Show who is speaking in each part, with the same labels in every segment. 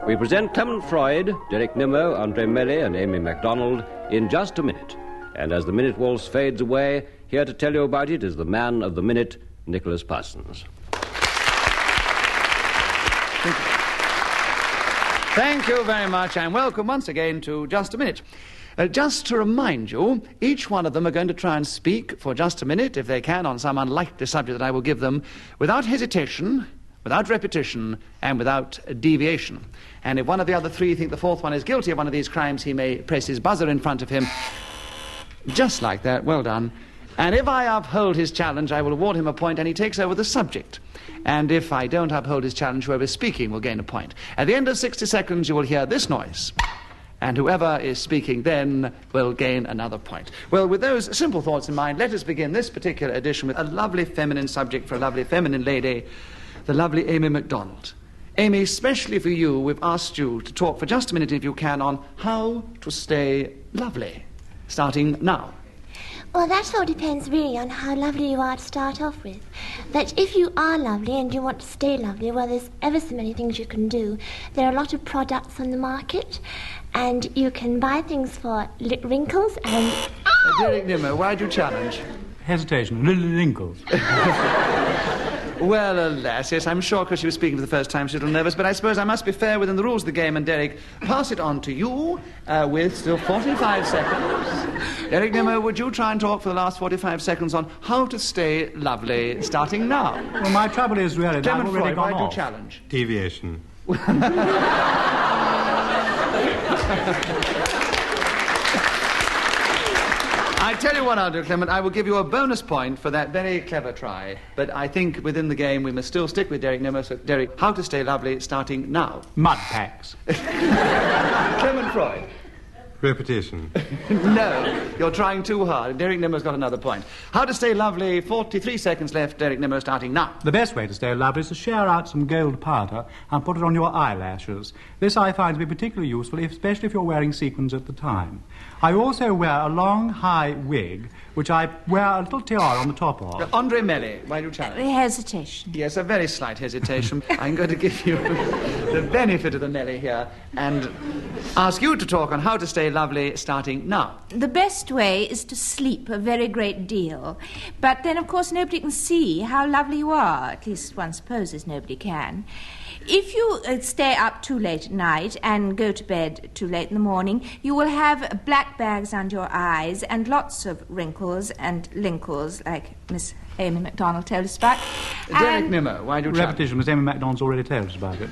Speaker 1: We present Clement Freud, Derek Nimmo, Andree, Melly, and Aimi Macdonald in just a minute. And as the minute waltz fades away, here to tell you about it is the man of the minute, Nicholas Parsons.
Speaker 2: Thank you very much, and welcome once again to Just a Minute. Just to remind you, each one of them are going to try and speak for just a minute, if they can, on some unlikely subject that I will give them, without hesitation, without repetition, and without deviation. And if one of the other three think the fourth one is guilty of one of these crimes, he may press his buzzer in front of him. Just like that. Well done. And if I uphold his challenge, I will award him a point, and he takes over the subject. And if I don't uphold his challenge, whoever is speaking will gain a point. At the end of 60 seconds, you will hear this noise. And whoever is speaking then will gain another point. Well, with those simple thoughts in mind, let us begin this particular edition with a lovely feminine subject for a lovely feminine lady, the lovely Aimi Macdonald. Aimi, especially for you, we've asked you to talk for just a minute, if you can, on how to stay lovely, starting now.
Speaker 3: Well, that all depends really on how lovely you are to start off with. But if you are lovely and you want to stay lovely, well, there's ever so many things you can do. There are a lot of products on the market, and you can buy things for wrinkles and...
Speaker 2: Derek Nimmo, why'd you challenge?
Speaker 4: Hesitation, wrinkles.
Speaker 2: Well, alas, yes, I'm sure because she was speaking for the first time she's a little nervous, but I suppose I must be fair within the rules of the game, and Derek, pass it on to you with still 45 seconds. Derek Nimmo, would you try and talk for the last 45 seconds on how to stay lovely, starting now?
Speaker 4: Well, my trouble is really...
Speaker 2: Clement Freud, why do you challenge?
Speaker 5: Deviation.
Speaker 2: I tell you what I'll do, Clement, I will give you a bonus point for that very clever try. But I think within the game we must still stick with Derek Nimmo. So, Derek, how to stay lovely, starting now.
Speaker 4: Mud packs.
Speaker 2: Clement Freud.
Speaker 5: Repetition.
Speaker 2: No, you're trying too hard. Derek Nimmo's got another point. How to stay lovely, 43 seconds left. Derek Nimmo starting now.
Speaker 4: The best way to stay lovely is to share out some gold powder and put it on your eyelashes. This I find to be particularly useful, especially if you're wearing sequins at the time. I also wear a long, high wig, which I wear a little tiara on the top of.
Speaker 2: Andree, Melly, why do you challenge?
Speaker 6: Hesitation.
Speaker 2: Yes, a very slight hesitation. I'm going to give you the benefit of the Melly here and ask you to talk on how to stay lovely, starting now.
Speaker 6: The best way is to sleep a very great deal. But then, of course, nobody can see how lovely you are. At least one supposes nobody can. If you stay up too late at night and go to bed too late in the morning, you will have black bags under your eyes and lots of wrinkles and linkles, like Miss Aimi Macdonald told us about.
Speaker 2: Derek Nimmo, why do you
Speaker 4: Repetition, Miss Aimi Macdonald's already told us about it.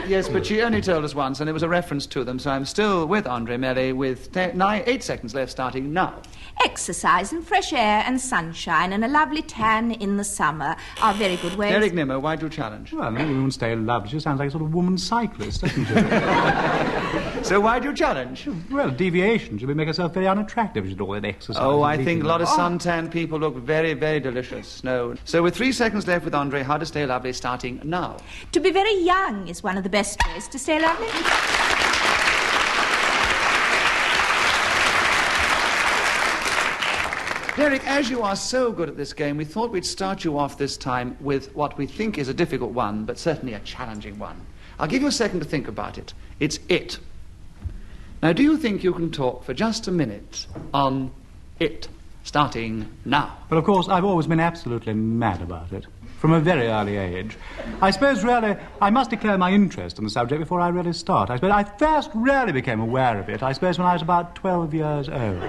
Speaker 2: Yes, but she only told us once, and it was a reference to them, so I'm still with Andree, Melly, with 8 seconds left, starting now.
Speaker 6: Exercise and fresh air and sunshine and a lovely tan in the summer are very good ways.
Speaker 2: Derek Nimmo, why do you challenge?
Speaker 4: Well, no woman stay lovely. She sounds like a sort of woman cyclist, doesn't she?
Speaker 2: So why do you challenge?
Speaker 4: Well, deviation. She would make herself very unattractive if she did all that exercise.
Speaker 2: Oh, I think a lot of suntan people look very, very delicious. No. So with 3 seconds left with Andree, how to stay lovely, starting now.
Speaker 6: To be very young is one of the best ways to stay lovely.
Speaker 2: Derek, as you are so good at this game, we thought we'd start you off this time with what we think is a difficult one, but certainly a challenging one. I'll give you a second to think about it. It's it. Now, do you think you can talk for just a minute on it, starting now?
Speaker 4: Well, of course, I've always been absolutely mad about it, from a very early age. I suppose, really, I must declare my interest in the subject before I really start. I suppose I first really became aware of it, I suppose, when I was about 12 years old.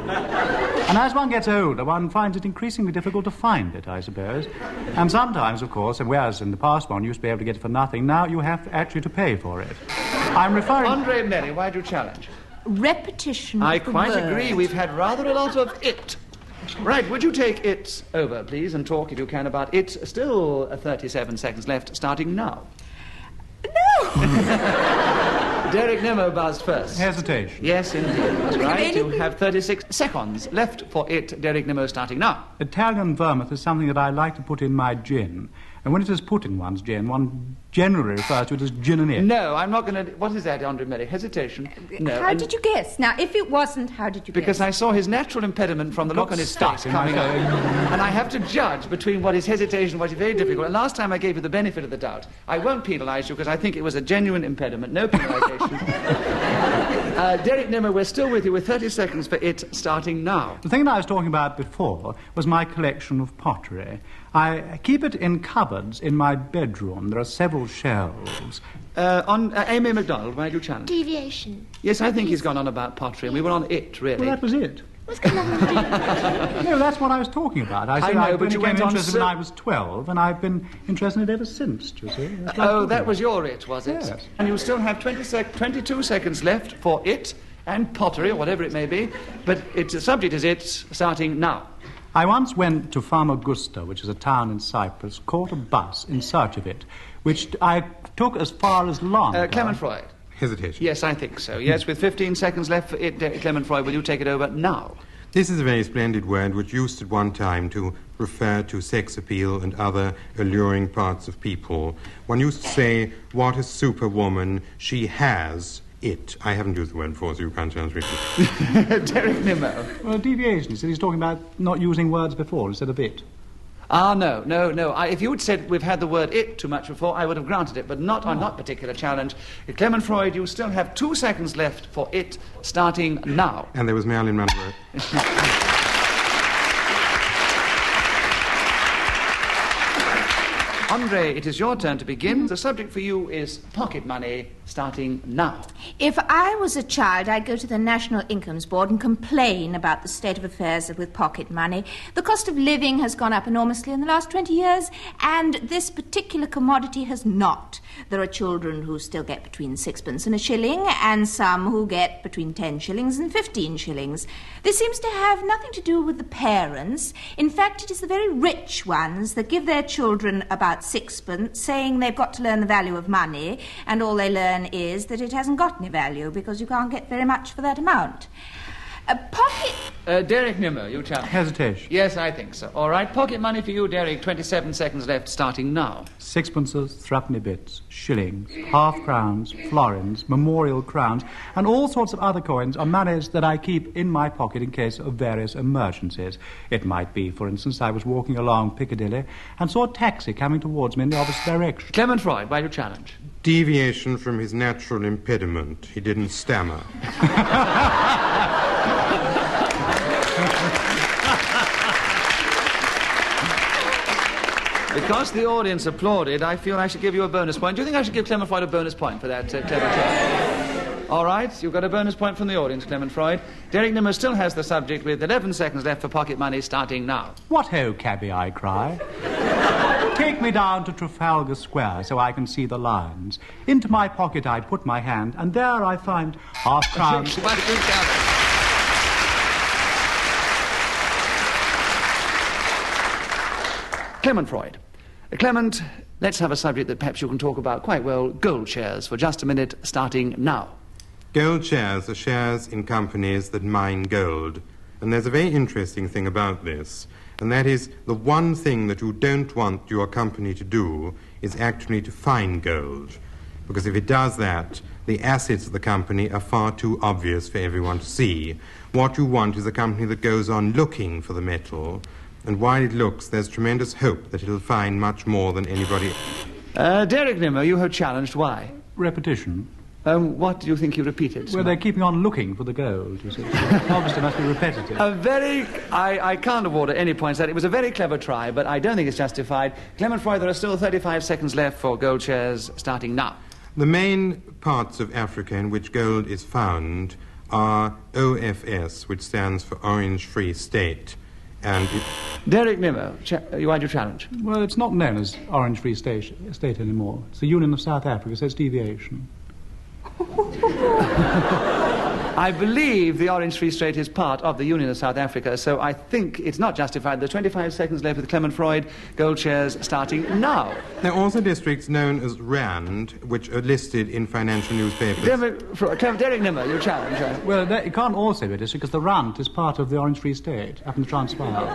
Speaker 4: And as one gets older, one finds it increasingly difficult to find it, I suppose. And sometimes, of course, and whereas in the past one used to be able to get it for nothing, now you have actually to pay for it. I'm referring...
Speaker 2: Andree and Melly, why do you challenge?
Speaker 6: Repetition
Speaker 2: I
Speaker 6: of the
Speaker 2: quite
Speaker 6: word.
Speaker 2: agree. We've had rather a lot of it. Right, would you take it over, please, and talk, if you can, about it? Still 37 seconds left, starting now.
Speaker 6: No!
Speaker 2: Derek Nimmo buzzed first.
Speaker 4: Hesitation.
Speaker 2: Yes, indeed. That's right. You have 36 seconds left for it. Derek Nimmo starting now.
Speaker 4: Italian vermouth is something that I like to put in my gin. And when it is put in one's gin, one generally refers to it as gin and it.
Speaker 2: No, I'm not going to... What is that, Andree Melly? Hesitation? No.
Speaker 6: How did you guess? Now, if it wasn't, how did you
Speaker 2: Because
Speaker 6: guess?
Speaker 2: I saw his natural impediment from the look on his face coming up. And I have to judge between what is hesitation and what is very difficult. And last time I gave you the benefit of the doubt. I won't penalise you because I think it was a genuine impediment. No penalisation. Derek Nimmo, we're still with you with 30 seconds for it starting now.
Speaker 4: The thing that I was talking about before was my collection of pottery. I keep it in cupboards in my bedroom. There are several shelves.
Speaker 2: Aimi Macdonald, why do you challenge?
Speaker 3: Deviation.
Speaker 2: Yes, I think he's gone on about pottery, and we were on it, really.
Speaker 4: Well, that was it.
Speaker 3: What's going on with deviation?
Speaker 4: No, that's what I was talking about. I said
Speaker 2: know,
Speaker 4: I
Speaker 2: but you went
Speaker 4: became
Speaker 2: on
Speaker 4: interested when I was 12, and I've been interested in it ever since, do you see? That's what I
Speaker 2: Oh,
Speaker 4: was
Speaker 2: that
Speaker 4: talking
Speaker 2: was
Speaker 4: about.
Speaker 2: your it, was it?
Speaker 4: Yes.
Speaker 2: And you still have 22 seconds left for it and pottery, or whatever it may be. But the subject is it, starting now.
Speaker 4: I once went to Famagusta, which is a town in Cyprus, caught a bus in search of it, which I took as far as London.
Speaker 2: Clement Freud.
Speaker 5: Hesitation.
Speaker 2: Yes, I think so. Yes, with 15 seconds left for it, Clement Freud, will you take it over now?
Speaker 5: This is a very splendid word which used at one time to refer to sex appeal and other alluring parts of people. One used to say, what a superwoman, she has it. I haven't used the word before, so you can't translate it.
Speaker 2: Derek Nimmo.
Speaker 4: Well, deviation. He said he's talking about not using words before instead of it.
Speaker 2: Ah, no. If you had said we've had the word it too much before, I would have granted it, but not on that particular challenge. Clement Freud, you still have 2 seconds left for it, starting now.
Speaker 5: And there was Marilyn Monroe.
Speaker 2: Andree, it is your turn to begin. The subject for you is pocket money, starting now.
Speaker 6: If I was a child, I'd go to the National Incomes Board and complain about the state of affairs with pocket money. The cost of living has gone up enormously in the last 20 years, and this particular commodity has not. There are children who still get between sixpence and a shilling, and some who get between 10 shillings and 15 shillings. This seems to have nothing to do with the parents. In fact, it is the very rich ones that give their children about sixpence, saying they've got to learn the value of money, and all they learn is that it hasn't got any value because you can't get very much for that amount.
Speaker 2: Derek Nimmo, you challenge.
Speaker 4: Hesitation.
Speaker 2: Yes, I think so. All right, pocket money for you, Derek. 27 seconds left, starting now.
Speaker 4: Sixpences, threepenny bits, shillings, half-crowns, florins, memorial crowns, and all sorts of other coins are monies that I keep in my pocket in case of various emergencies. It might be, for instance, I was walking along Piccadilly and saw a taxi coming towards me in the opposite direction.
Speaker 2: Clement Freud, why do you challenge?
Speaker 5: Deviation from his natural impediment. He didn't stammer.
Speaker 2: Because the audience applauded, I feel I should give you a bonus point. Do you think I should give Clement Freud a bonus point for that clever trick? All right, you've got a bonus point from the audience, Clement Freud. Derek Nimmo still has the subject with 11 seconds left for pocket money, starting now.
Speaker 4: What ho, cabby, I cry. Take me down to Trafalgar Square so I can see the lines. Into my pocket I put my hand, and there I find half-crowns.
Speaker 2: What a good count. Clement Freud. Clement, let's have a subject that perhaps you can talk about quite well, gold shares, for just a minute, starting now.
Speaker 5: Gold shares are shares in companies that mine gold. And there's a very interesting thing about this, and that is the one thing that you don't want your company to do is actually to find gold. Because if it does that, the assets of the company are far too obvious for everyone to see. What you want is a company that goes on looking for the metal, and while it looks, there's tremendous hope that it'll find much more than anybody.
Speaker 2: Derek Nimmo, you have challenged. Why?
Speaker 4: Repetition.
Speaker 2: What do you think you repeated?
Speaker 4: Well, they're keeping on looking for the gold, you see. Obviously must be repetitive.
Speaker 2: I can't award at any points that. It was a very clever try, but I don't think it's justified. Clement Freud, there are still 35 seconds left for gold shares, starting now.
Speaker 5: The main parts of Africa in which gold is found are OFS, which stands for Orange Free State. And
Speaker 2: Derek Nimmo, you had your challenge.
Speaker 4: Well, it's not known as Orange Free State anymore. It's the Union of South Africa, so it's deviation.
Speaker 2: I believe the Orange Free State is part of the Union of South Africa, so I think it's not justified. There's 25 seconds left with Clement Freud. Gold shares starting now.
Speaker 5: There are also districts known as Rand, which are listed in financial newspapers.
Speaker 2: Derek Nimmo, you challenge.
Speaker 4: Well, it can't also be this because the Rand is part of the Orange Free State, up in the Transvaal.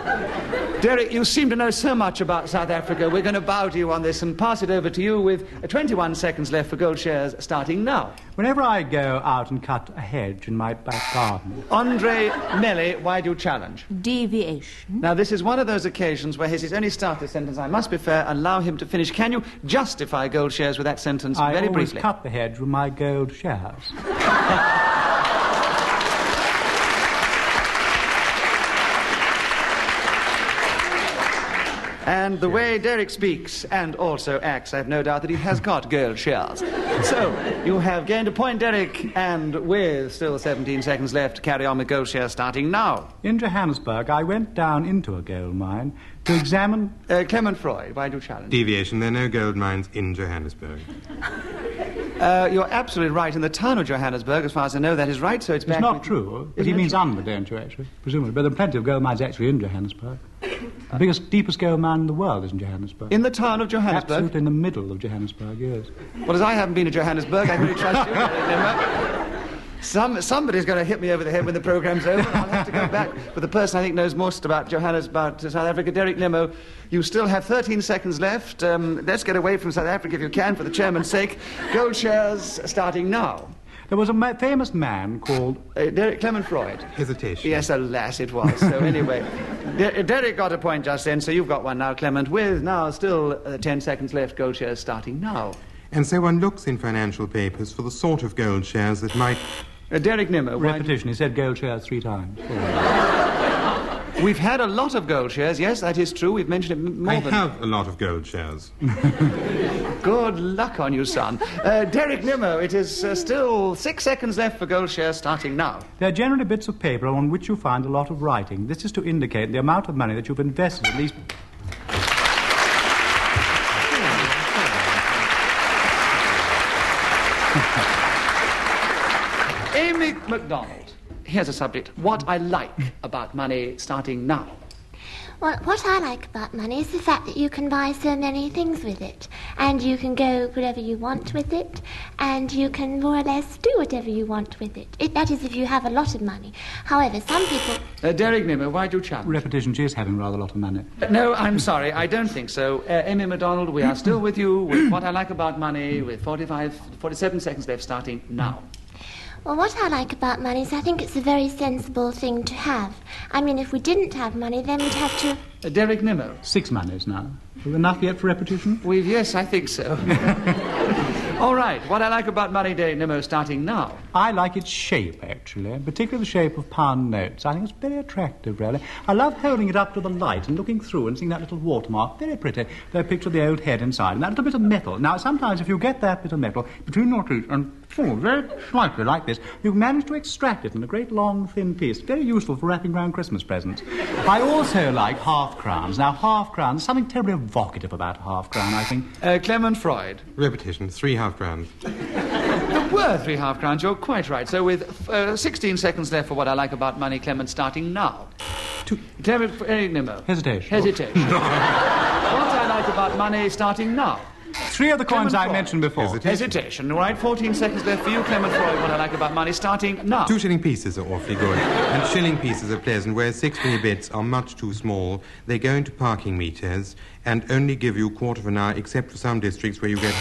Speaker 2: Derek, you seem to know so much about South Africa. We're going to bow to you on this and pass it over to you with 21 seconds left for gold shares starting now.
Speaker 4: Whenever I go out and cut a hedge in my back garden...
Speaker 2: Andree, Melly, why do you challenge?
Speaker 6: Deviation.
Speaker 2: Now, this is one of those occasions where he's only started the sentence. I must be fair, allow him to finish. Can you justify gold shares with that sentence very briefly?
Speaker 4: I always cut the hedge with my gold shares.
Speaker 2: And the way Derek speaks and also acts, I have no doubt that he has got gold shares. So, you have gained a point, Derek, and with still 17 seconds left to carry on with gold shares starting now.
Speaker 4: In Johannesburg, I went down into a gold mine to examine...
Speaker 2: Clement Freud, why do you challenge?
Speaker 5: Deviation. There are no gold mines in Johannesburg.
Speaker 2: You're absolutely right. In the town of Johannesburg, as far as I know, that is right, so it's back...
Speaker 4: It's not true, but he means under, don't you, actually? Presumably. But there are plenty of gold mines actually in Johannesburg. The biggest, deepest gold mine in the world is in Johannesburg.
Speaker 2: In the town of Johannesburg?
Speaker 4: Absolutely in the middle of Johannesburg, yes.
Speaker 2: Well, as I haven't been to Johannesburg, I really trust you, Derek Nimmo. Somebody's going to hit me over the head when the programme's over. I'll have to go back with the person I think knows most about South Africa, Derek Nimmo. You still have 13 seconds left. Let's get away from South Africa if you can, for the chairman's sake. Gold shares starting now.
Speaker 4: There was a famous man called...
Speaker 2: Clement Freud.
Speaker 5: Hesitation.
Speaker 2: Yes, alas, it was. So anyway, Derek got a point just then, so you've got one now, Clement, with now still 10 seconds left. Gold shares starting now.
Speaker 5: And so one looks in financial papers for the sort of gold shares that might...
Speaker 2: Derek Nimmo.
Speaker 4: Repetition. He said gold shares 3 times.
Speaker 2: We've had a lot of gold shares. Yes, that is true. We've mentioned it more than...
Speaker 5: I have a lot of gold shares.
Speaker 2: Good luck on you, son. Derek Nimmo, it is still 6 seconds left for gold shares starting now.
Speaker 4: They're generally bits of paper on which you find a lot of writing. This is to indicate the amount of money that you've invested, at least...
Speaker 2: Aimi Macdonald. Here's a subject. What I like about money starting now.
Speaker 3: Well, what I like about money is the fact that you can buy so many things with it. And you can go wherever you want with it. And you can more or less do whatever you want with it. That is, if you have a lot of money. However, some people...
Speaker 2: Derek Nimmo, why do you challenge?
Speaker 4: Repetition. She is having rather a lot of money.
Speaker 2: No, I'm sorry. I don't think so. Aimi Macdonald, we are still with you with what I like about money with 47 seconds left starting now.
Speaker 3: Well, what I like about money is I think it's a very sensible thing to have. I mean, if we didn't have money, then we'd have to...
Speaker 2: Derek Nimmo.
Speaker 4: 6 monies now. Enough yet for repetition?
Speaker 2: Yes, I think so. All right, what I like about money, Derek Nimmo, starting now.
Speaker 4: I like its shape, actually, and particularly the shape of pound notes. I think it's very attractive, really. I love holding it up to the light and looking through and seeing that little watermark. Very pretty. They picture the old head inside, and that little bit of metal. Now, sometimes if you get that bit of metal between your teeth and pull very slightly like this, you manage to extract it in a great long, thin piece. Very useful for wrapping around Christmas presents. I also like half-crowns. Now, half-crowns, something terribly evocative about a half-crown, I think.
Speaker 2: Clement Freud.
Speaker 5: Repetition. 3 half-crowns.
Speaker 2: There were 3 half-crowns, you're quite right. So with 16 seconds left for what I like about money, Clement, starting now. Clement Nimmo.
Speaker 4: Hesitation.
Speaker 2: What I like about money, starting now.
Speaker 4: 3 of the coins I mentioned before.
Speaker 2: Hesitation. All right, 14 seconds left for you, Clement Freud. What I like about money, starting now.
Speaker 5: 2 shilling pieces are awfully good, and shilling pieces are pleasant, whereas 6penny bits are much too small. They go into parking meters and only give you a quarter of an hour, except for some districts where you get...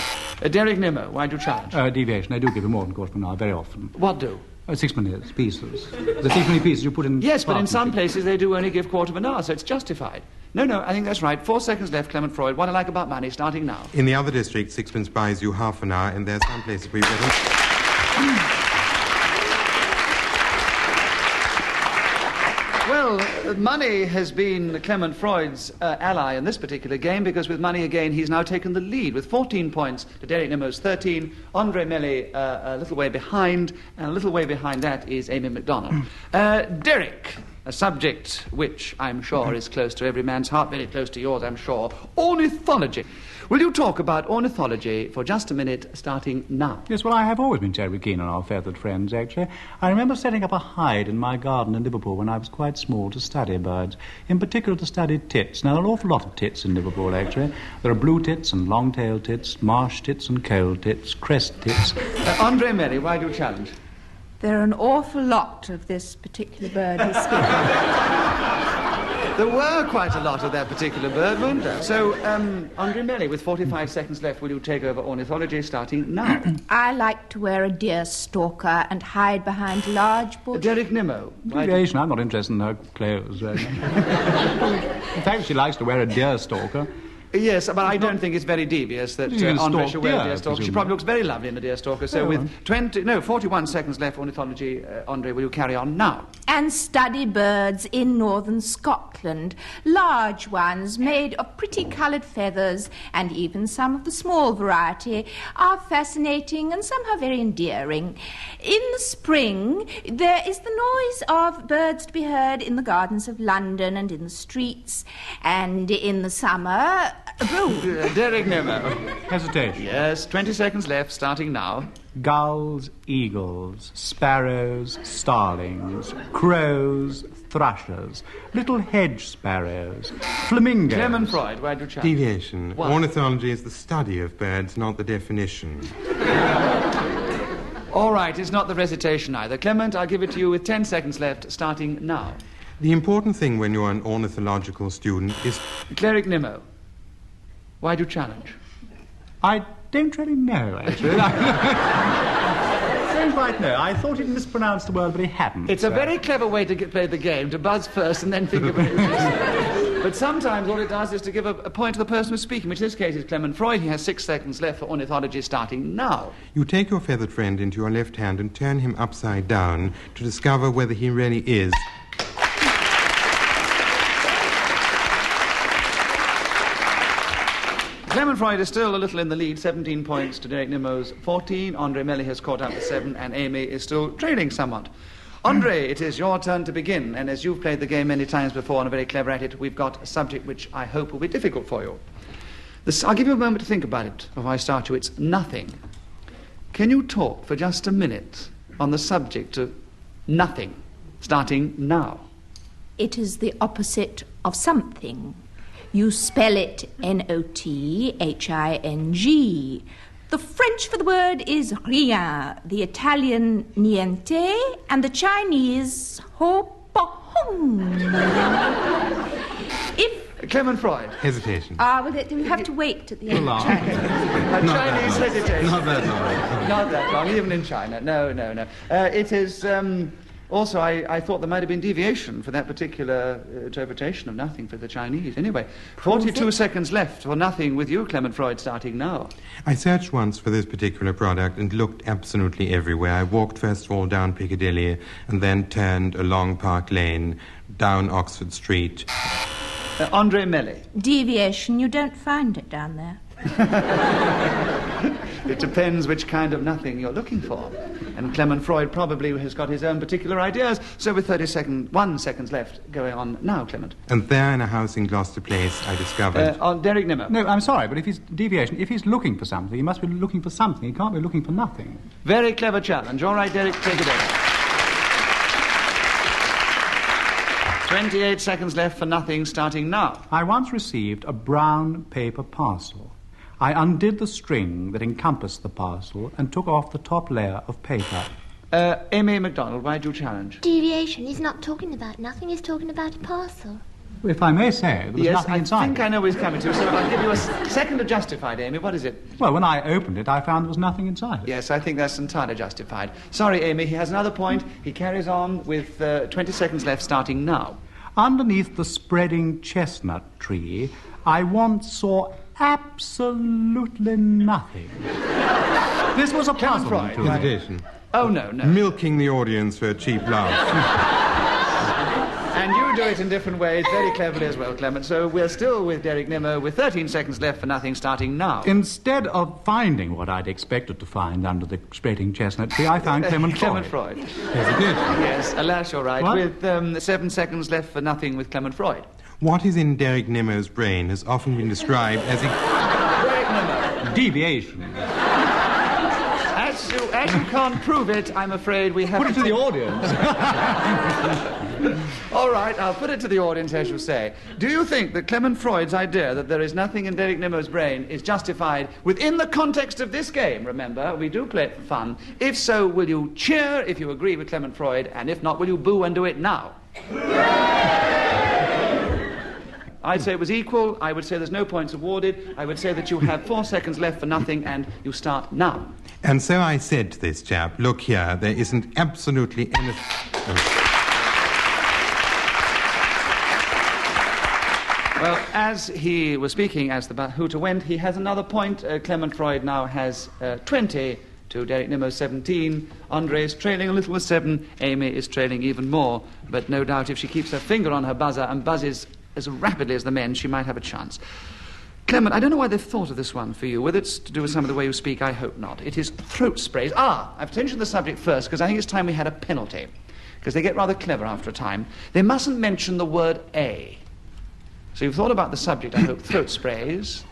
Speaker 2: Derek Nimmo, why do you challenge?
Speaker 4: Deviation. I do give you more than a quarter of an hour, very often.
Speaker 2: What do?
Speaker 4: 6penny pieces. The 6penny pieces you put in...
Speaker 2: Yes, but in some places they do only give quarter of an hour, so it's justified. No, I think that's right. 4 seconds left, Clement Freud. What I like about money, starting now.
Speaker 5: In the other district, 6pence buys you half an hour, and there are some places where you get...
Speaker 2: Well, money has been Clement Freud's ally in this particular game, because with money again, he's now taken the lead with 14 points to Derek Nimmo's 13. Andree Melly a little way behind, and a little way behind that is Aimi Macdonald. Derek, a subject which I'm sure is close to every man's heart, very close to yours, I'm sure, ornithology. Will you talk about ornithology for just a minute, starting now?
Speaker 4: Yes, well, I have always been terribly keen on our feathered friends, actually. I remember setting up a hide in my garden in Liverpool when I was quite small to study birds, in particular to study tits. Now, there are an awful lot of tits in Liverpool, actually. There are blue tits and long-tailed tits, marsh tits and coal tits, crest tits.
Speaker 2: Andree Melly, why do you challenge?
Speaker 6: There are an awful lot of this particular bird he's speaking.
Speaker 2: There were quite a lot of that particular bird, weren't there? So, Andree Melly, with 45 seconds left, will you take over ornithology starting now?
Speaker 6: I like to wear a deer stalker and hide behind large bushes.
Speaker 2: Derek Nimmo.
Speaker 4: Deviation, I'm not interested in her clothes. In fact, she likes to wear a deer stalker.
Speaker 2: Yes, but I don't think it's very devious that Andree should wear a deer stalker. She probably looks very lovely in a deer stalker. So with 41 seconds left, ornithology, Andree, will you carry on now?
Speaker 6: And study birds in northern Scotland. Large ones made of pretty coloured feathers, and even some of the small variety are fascinating and somehow very endearing. In the spring, there is the noise of birds to be heard in the gardens of London and in the streets, and in the summer...
Speaker 2: Derek Nimmo.
Speaker 4: Hesitation.
Speaker 2: Yes, 20 seconds left, starting now.
Speaker 4: Gulls, eagles, sparrows, starlings, crows, thrushes, little hedge sparrows, flamingos.
Speaker 2: Clement Freud, why do you challenge?
Speaker 5: Deviation.
Speaker 2: What?
Speaker 5: Ornithology is the study of birds, not the definition.
Speaker 2: All right, it's not the recitation either. Clement, I'll give it to you with 10 seconds left, starting now.
Speaker 5: The important thing when you're an ornithological student is...
Speaker 2: Derek Nimmo, why do you challenge?
Speaker 4: I don't really know, actually. I don't quite know. I thought he'd mispronounced the word, but he hadn't.
Speaker 2: It's a very clever way to play the game, to buzz first and then think about it. But sometimes all it does is to give a point to the person who's speaking, which in this case is Clement Freud. He has 6 seconds left for ornithology, starting now.
Speaker 5: You take your feathered friend into your left hand and turn him upside down to discover whether he really is...
Speaker 2: Clement Freud is still a little in the lead, 17 points to Derek Nimmo's 14. Andree Melly has caught up with 7, and Aimi is still trailing somewhat. Andree, it is your turn to begin, and as you've played the game many times before and are very clever at it, we've got a subject which I hope will be difficult for you. I'll give you a moment to think about it before I start you. It's nothing. Can you talk for just a minute on the subject of nothing, starting now?
Speaker 6: It is the opposite of something. You spell it Nothing. The French for the word is rien, the Italian niente, and the Chinese ho-pa-hum.
Speaker 2: Clement Freud.
Speaker 5: Hesitation.
Speaker 6: Well, we have to wait at the end.
Speaker 2: Chinese hesitation.
Speaker 5: Not that long.
Speaker 2: Not that long, even in China. No. It is... Also, I thought there might have been deviation for that particular interpretation of nothing for the Chinese. Anyway, 42 seconds left for nothing with you, Clement Freud, starting now.
Speaker 5: I searched once for this particular product and looked absolutely everywhere. I walked first of all down Piccadilly and then turned along Park Lane, down Oxford Street.
Speaker 2: Andree Melly.
Speaker 6: Deviation, you don't find it down there.
Speaker 2: It depends which kind of nothing you're looking for. And Clement Freud probably has got his own particular ideas. So with 1 seconds left, going on now, Clement.
Speaker 5: And there in a house in Gloucester Place, I discovered...
Speaker 2: Derek Nimmo.
Speaker 4: No, I'm sorry, but if he's deviation, if he's looking for something, he must be looking for something. He can't be looking for nothing.
Speaker 2: Very clever challenge. All right, Derek, take it over. 28 seconds left for nothing, starting now.
Speaker 4: I once received a brown paper parcel. I undid the string that encompassed the parcel and took off the top layer of paper.
Speaker 2: Aimi Macdonald, why do you challenge?
Speaker 3: Deviation. He's not talking about nothing. He's talking about a parcel.
Speaker 4: If I may say, there was nothing inside.
Speaker 2: I think I know where he's coming to, so I'll give you a second to justify it, Aimi. What is it?
Speaker 4: Well, when I opened it, I found there was nothing inside it.
Speaker 2: Yes, I think that's entirely justified. Sorry, Aimi, he has another point. He carries on with 20 seconds left, starting now.
Speaker 4: Underneath the spreading chestnut tree, I once saw absolutely nothing. This was a puzzle.
Speaker 5: Hesitation.
Speaker 2: Oh, no.
Speaker 5: Milking the audience for a cheap laugh.
Speaker 2: And you, do it in different ways, very cleverly as well, Clement. So we're still with Derek Nimmo with 13 seconds left for nothing, starting now.
Speaker 4: Instead of finding what I'd expected to find under the spreading chestnut tree, I found Clement Freud.
Speaker 2: Clement Freud.
Speaker 5: Yes, it is.
Speaker 2: Yes, alas, you're right.
Speaker 4: What?
Speaker 2: With 7 seconds left for nothing with Clement Freud.
Speaker 5: What is in Derek Nimmo's brain has often been described as
Speaker 2: Derek Nimmo.
Speaker 4: Deviation.
Speaker 2: As you can't prove it, I'm afraid we have
Speaker 4: Put it to the audience.
Speaker 2: All right, I'll put it to the audience, as you say. Do you think that Clement Freud's idea that there is nothing in Derek Nimmo's brain is justified within the context of this game? Remember, we do play it for fun. If so, will you cheer if you agree with Clement Freud, and if not, will you boo and do it now? I'd say it was equal. I would say there's no points awarded. I would say that you have 4 seconds left for nothing, and you start now.
Speaker 5: And so I said to this chap, look here, there isn't absolutely anything...
Speaker 2: Well, as he was speaking as the hooter went, he has another point. Clement Freud now has 20 to Derek Nimmo 17. Andree is trailing a little with 7. Aimi is trailing even more. But no doubt if she keeps her finger on her buzzer and buzzes as rapidly as the men, she might have a chance. Clement, I don't know why they've thought of this one for you. Whether it's to do with some of the way you speak, I hope not. It is throat sprays. I've mentioned the subject first because I think it's time we had a penalty. Because they get rather clever after a time. They mustn't mention the word A. So you've thought about the subject, I hope, throat sprays.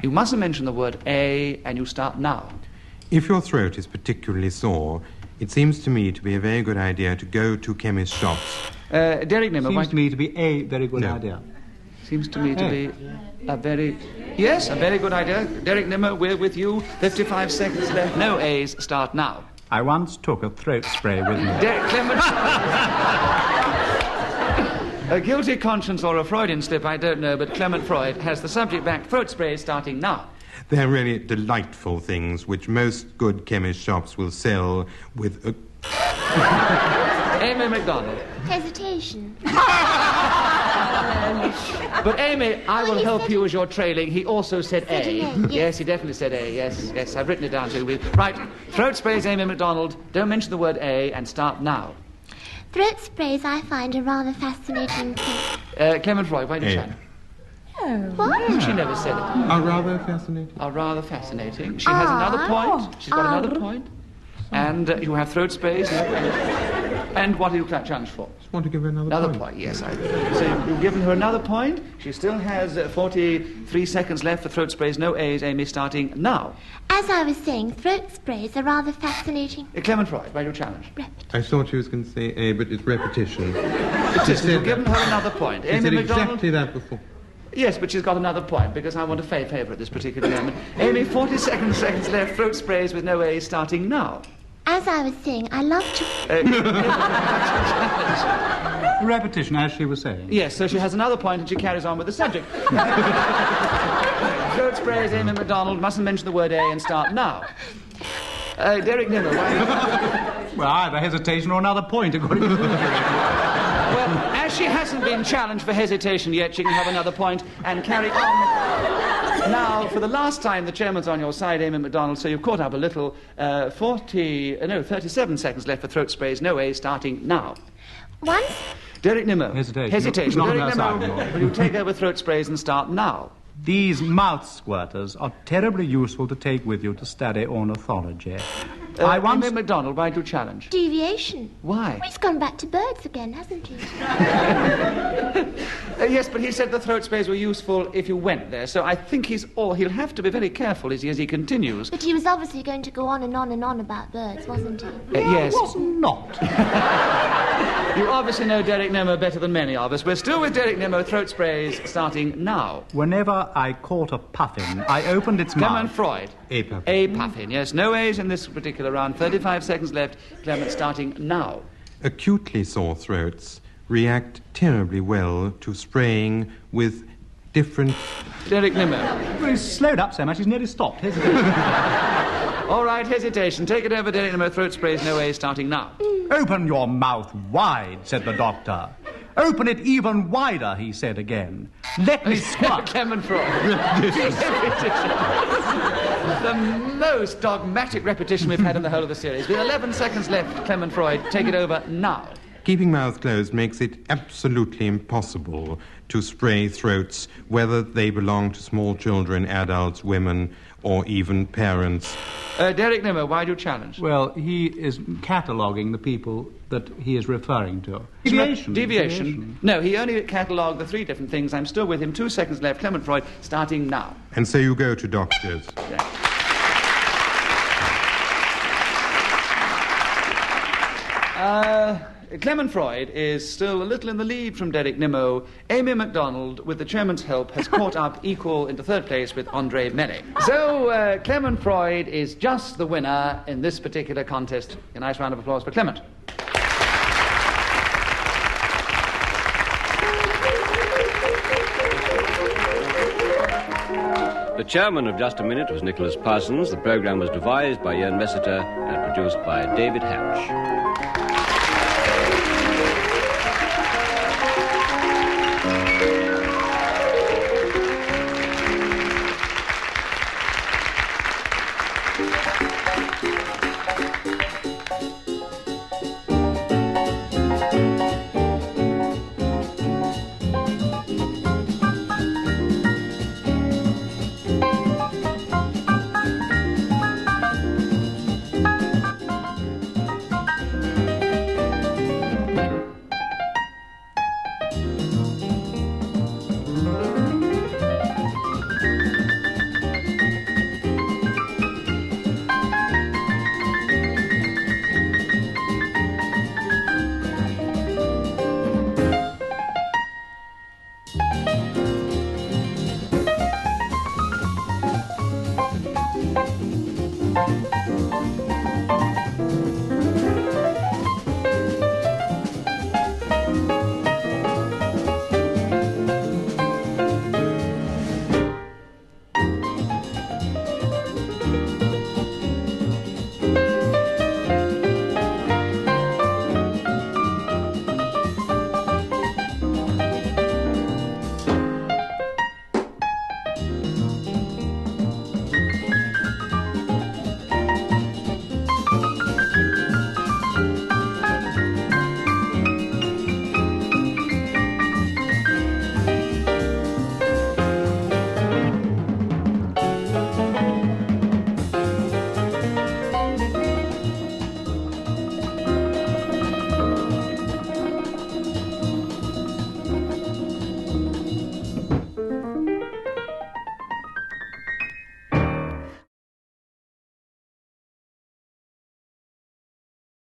Speaker 2: You mustn't mention the word A, and you start now.
Speaker 5: If your throat is particularly sore, it seems to me to be a very good idea to go to chemist shops.
Speaker 2: Derek Nimmo...
Speaker 4: Seems to me to be a very good idea.
Speaker 2: Seems to me to be a very... Yes, a very good idea. Derek Nimmo, we're with you. 55 seconds left. No A's. Start now.
Speaker 4: I once took a throat spray with me.
Speaker 2: Clement... A guilty conscience or a Freudian slip, I don't know, but Clement Freud has the subject back. Throat sprays starting now.
Speaker 5: They're really delightful things which most good chemist shops will sell with a...
Speaker 2: Aimi Macdonald.
Speaker 3: Hesitation.
Speaker 2: But Aimi, I will help you as you're trailing. He also said A.
Speaker 3: Said an A, yes.
Speaker 2: Yes, he definitely said A. Yes, I've written it down too. Right, throat sprays, Aimi Macdonald. Don't mention the word A and start now.
Speaker 3: Throat sprays I find a rather fascinating thing.
Speaker 2: Clement Freud, why don't you
Speaker 5: A.
Speaker 2: try?
Speaker 3: What?
Speaker 2: She never said it.
Speaker 5: Are rather fascinating.
Speaker 2: Are rather fascinating. She has another point. She's got another point. And you have throat sprays. And what are you challenged for?
Speaker 5: Just want to give her
Speaker 2: Another point, yes. So you've given her another point. She still has 43 seconds left for throat sprays. No A's. Aimi starting now.
Speaker 3: As I was saying, throat sprays are rather fascinating.
Speaker 2: Clement Freud, why do you challenge?
Speaker 5: I thought she was going to say A, but it's repetition.
Speaker 2: You've given her another point.
Speaker 5: She
Speaker 2: Aimi
Speaker 5: said
Speaker 2: Macdonald.
Speaker 5: exactly that before.
Speaker 2: Yes, but she's got another point because I want to favour at this particular moment. Aimi, 40 seconds left. Throat sprays with no A's starting now.
Speaker 3: As I was saying, I love to...
Speaker 4: Repetition, as she was saying.
Speaker 2: Yes, so she has another point and she carries on with the subject. Throat sprays, Aimi Macdonald, mustn't mention the word A and start now. Derek Nimmo, why?
Speaker 4: Well, either hesitation or another point, according to...
Speaker 2: Well, as she hasn't been challenged for hesitation yet, she can have another point and carry on. Now, for the last time, the chairman's on your side, Aimi Macdonald, so you've caught up a little. 37 seconds left for throat sprays. No A, starting now.
Speaker 3: Once...
Speaker 2: Derek Nimmo.
Speaker 4: Hesitation. Not on
Speaker 2: Derek
Speaker 4: our
Speaker 2: Nimmo,
Speaker 4: side.
Speaker 2: will you take over throat sprays and start now?
Speaker 4: These mouth squirters are terribly useful to take with you to study ornithology.
Speaker 2: Aimi Macdonald, why do you challenge?
Speaker 3: Deviation.
Speaker 2: Why?
Speaker 3: Well, he's gone back to birds again, hasn't he?
Speaker 2: Yes, but he said the throat sprays were useful if you went there, so I think he'll have to be very careful as he continues.
Speaker 3: But he was obviously going to go on and on and on about birds, wasn't he?
Speaker 2: Yes.
Speaker 4: It was not.
Speaker 2: You obviously know Derek Nimmo better than many of us. We're still with Derek Nimmo, throat sprays starting now.
Speaker 4: Whenever I caught a puffin, I opened its
Speaker 2: Clement
Speaker 4: mouth.
Speaker 2: Freud.
Speaker 5: A puffin.
Speaker 2: A puffin, yes. No A's in this particular round. 35 seconds left. Clement starting now.
Speaker 5: Acutely sore throats react terribly well to spraying with different...
Speaker 2: Derek Nimmo.
Speaker 4: Well, he's slowed up so much he's nearly stopped. Hesitation.
Speaker 2: All right, hesitation. Take it over, Derek Nimmo. Throat sprays, no A's starting now.
Speaker 4: Open your mouth wide, said the doctor. Open it even wider, he said again. Let me squat.
Speaker 2: Clement Freud. The most dogmatic repetition we've had in the whole of the series. With 11 seconds left, Clement Freud, take it over now.
Speaker 5: keeping mouths closed makes it absolutely impossible to spray throats, whether they belong to small children, adults, women, or even parents.
Speaker 2: Derek Nimmo, why do you challenge?
Speaker 4: Well, he is cataloguing the people that he is referring to.
Speaker 2: Deviation. No, he only catalogued the 3 different things. I'm still with him. 2 seconds left. Clement Freud, starting now.
Speaker 5: And so you go to doctors.
Speaker 2: Clement Freud is still a little in the lead from Derek Nimmo. Aimi Macdonald, with the chairman's help, has caught up equal into 3rd place with Andree Melly. So, Clement Freud is just the winner in this particular contest. A nice round of applause for Clement.
Speaker 1: The chairman of Just a Minute was Nicholas Parsons. The programme was devised by Ian Messiter and produced by David Hatch.